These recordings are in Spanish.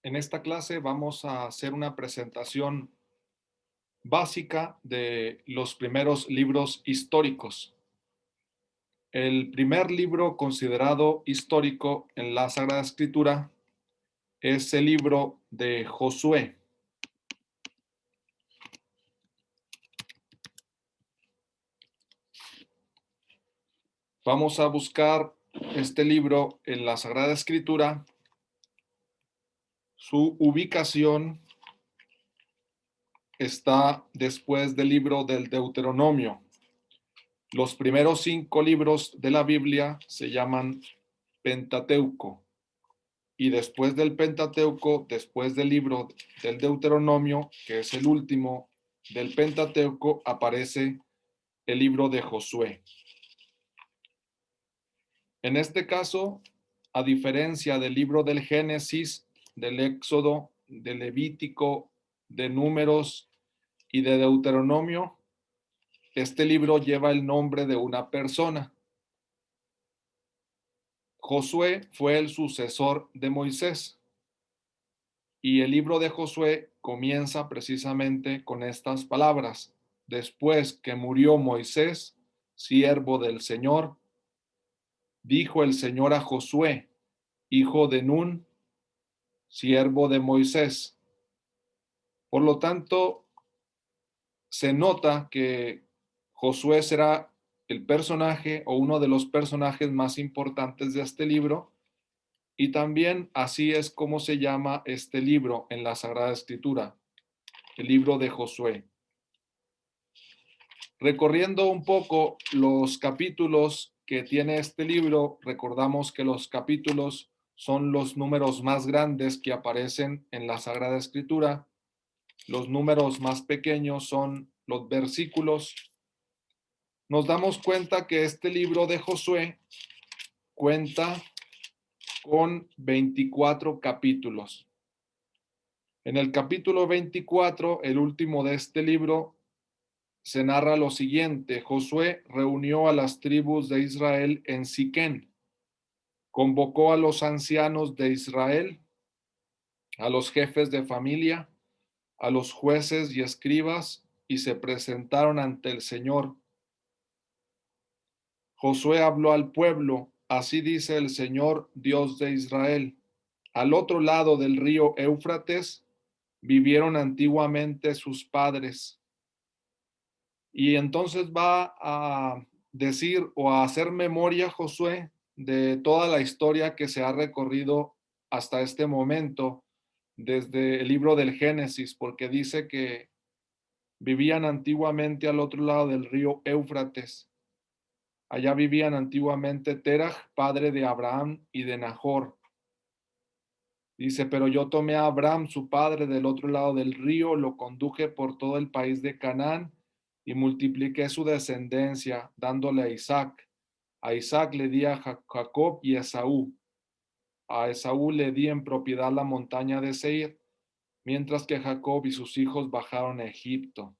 En esta clase vamos a hacer una presentación básica de los primeros libros históricos. El primer libro considerado histórico en la Sagrada Escritura es el libro de Josué. Vamos a buscar este libro en la Sagrada Escritura. Su ubicación está después del libro del Deuteronomio. Los primeros 5 libros de la Biblia se llaman Pentateuco. Y después del Pentateuco, después del libro del Deuteronomio, que es el último del Pentateuco, aparece el libro de Josué. En este caso, a diferencia del libro del Génesis, del Éxodo, del Levítico, de Números y de Deuteronomio, este libro lleva el nombre de una persona. Josué fue el sucesor de Moisés. Y el libro de Josué comienza precisamente con estas palabras. Después que murió Moisés, siervo del Señor, dijo el Señor a Josué, hijo de Nun, siervo de Moisés. Por lo tanto, se nota que Josué será el personaje o uno de los personajes más importantes de este libro, y también así es como se llama este libro en la Sagrada Escritura, el libro de Josué. Recorriendo un poco los capítulos que tiene este libro, recordamos que los capítulos son los números más grandes que aparecen en la Sagrada Escritura. Los números más pequeños son los versículos. Nos damos cuenta que este libro de Josué cuenta con 24 capítulos. En el capítulo 24, el último de este libro, se narra lo siguiente: Josué reunió a las tribus de Israel en Siquén, convocó a los ancianos de Israel, a los jefes de familia, a los jueces y escribas, y se presentaron ante el Señor. Josué habló al pueblo: así dice el Señor, Dios de Israel. Al otro lado del río Éufrates vivieron antiguamente sus padres. Y entonces va a decir o a hacer memoria Josué de toda la historia que se ha recorrido hasta este momento, desde el libro del Génesis, porque dice que vivían antiguamente al otro lado del río Éufrates. Allá vivían antiguamente Terach, padre de Abraham y de Nahor. Dice, pero yo tomé a Abraham, su padre, del otro lado del río, lo conduje por todo el país de Canaán y multipliqué su descendencia, dándole a Isaac. A Isaac le di a Jacob y a Esaú. A Esaú le di en propiedad la montaña de Seir, mientras que Jacob y sus hijos bajaron a Egipto.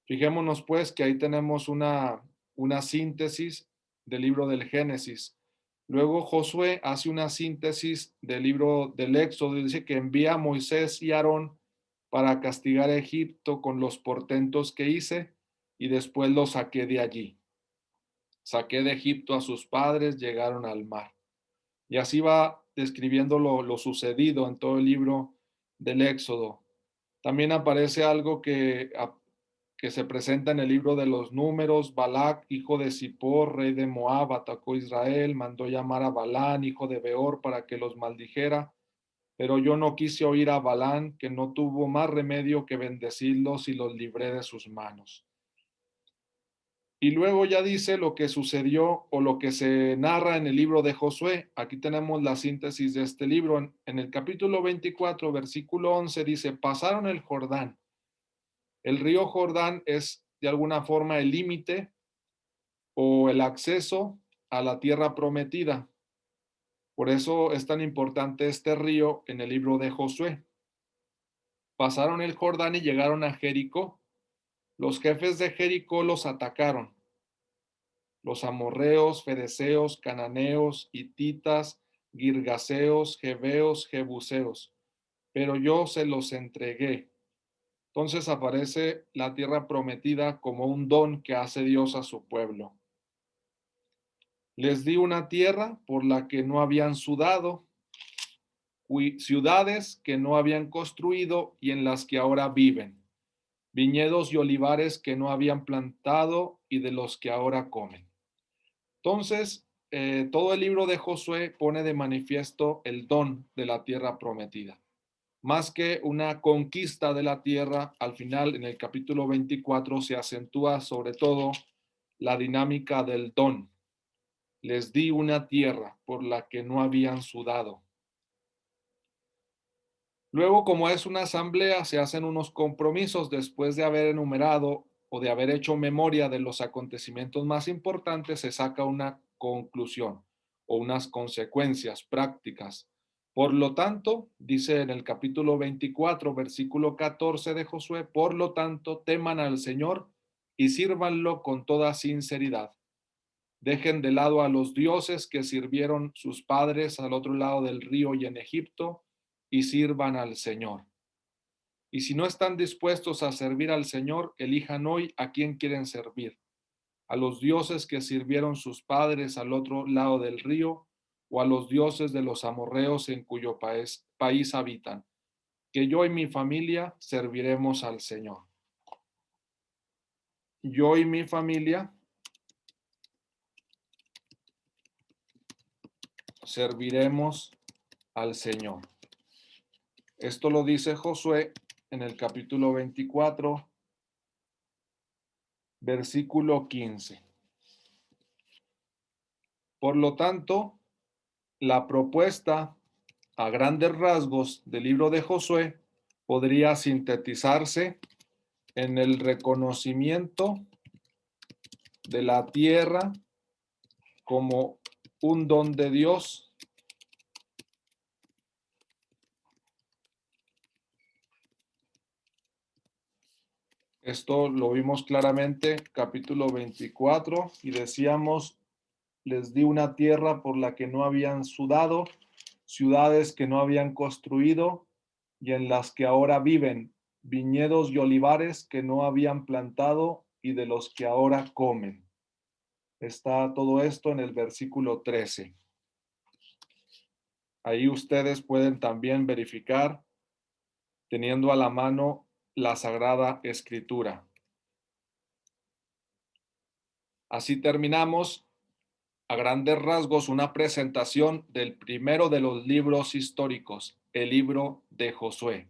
Fijémonos pues que ahí tenemos una síntesis del libro del Génesis. Luego Josué hace una síntesis del libro del Éxodo. Dice que envía a Moisés y Aarón para castigar a Egipto con los portentos que hice, y después los saqué de allí. Saqué de Egipto a sus padres, llegaron al mar. Y así va describiendo lo sucedido en todo el libro del Éxodo. También aparece algo que se presenta en el libro de los Números. Balac, hijo de Zippor, rey de Moab, atacó a Israel, mandó llamar a Balán, hijo de Beor, para que los maldijera. Pero yo no quise oír a Balán, que no tuvo más remedio que bendecirlos, y los libré de sus manos. Y luego ya dice lo que sucedió o lo que se narra en el libro de Josué. Aquí tenemos la síntesis de este libro. En el capítulo 24, versículo 11, dice, pasaron el Jordán. El río Jordán es de alguna forma el límite o el acceso a la tierra prometida. Por eso es tan importante este río en el libro de Josué. Pasaron el Jordán y llegaron a Jericó. Los jefes de Jericó los atacaron. Los amorreos, fereceos, cananeos, hititas, girgaseos, jeveos, jebuseos. pero yo se los entregué. Entonces aparece la tierra prometida como un don que hace Dios a su pueblo. Les di una tierra por la que no habían sudado, ciudades que no habían construido y en las que ahora viven, viñedos y olivares que no habían plantado y de los que ahora comen. Entonces, todo el libro de Josué pone de manifiesto el don de la tierra prometida. Más que una conquista de la tierra, al final, en el capítulo 24, se acentúa sobre todo la dinámica del don. Les di una tierra por la que no habían sudado. Luego, como es una asamblea, se hacen unos compromisos después de haber enumerado o de haber hecho memoria de los acontecimientos más importantes, se saca una conclusión o unas consecuencias prácticas. Por lo tanto, dice en el capítulo 24, versículo 14 de Josué, por lo tanto, teman al Señor y sírvanlo con toda sinceridad. Dejen de lado a los dioses que sirvieron sus padres al otro lado del río y en Egipto y sirvan al Señor. Y si no están dispuestos a servir al Señor, elijan hoy a quién quieren servir, a los dioses que sirvieron sus padres al otro lado del río o a los dioses de los amorreos en cuyo país habitan, que yo y mi familia serviremos al Señor. Yo y mi familia serviremos al Señor. Esto lo dice Josué en el capítulo 24, versículo 15. Por lo tanto, la propuesta a grandes rasgos del libro de Josué podría sintetizarse en el reconocimiento de la tierra como un don de Dios Esto lo vimos claramente, capítulo 24, y decíamos, les di una tierra por la que no habían sudado, ciudades que no habían construido y en las que ahora viven, viñedos y olivares que no habían plantado y de los que ahora comen. Está todo esto en el versículo 13. Ahí ustedes pueden también verificar teniendo a la mano la Sagrada Escritura. Así terminamos a grandes rasgos una presentación del primero de los libros históricos, el libro de Josué.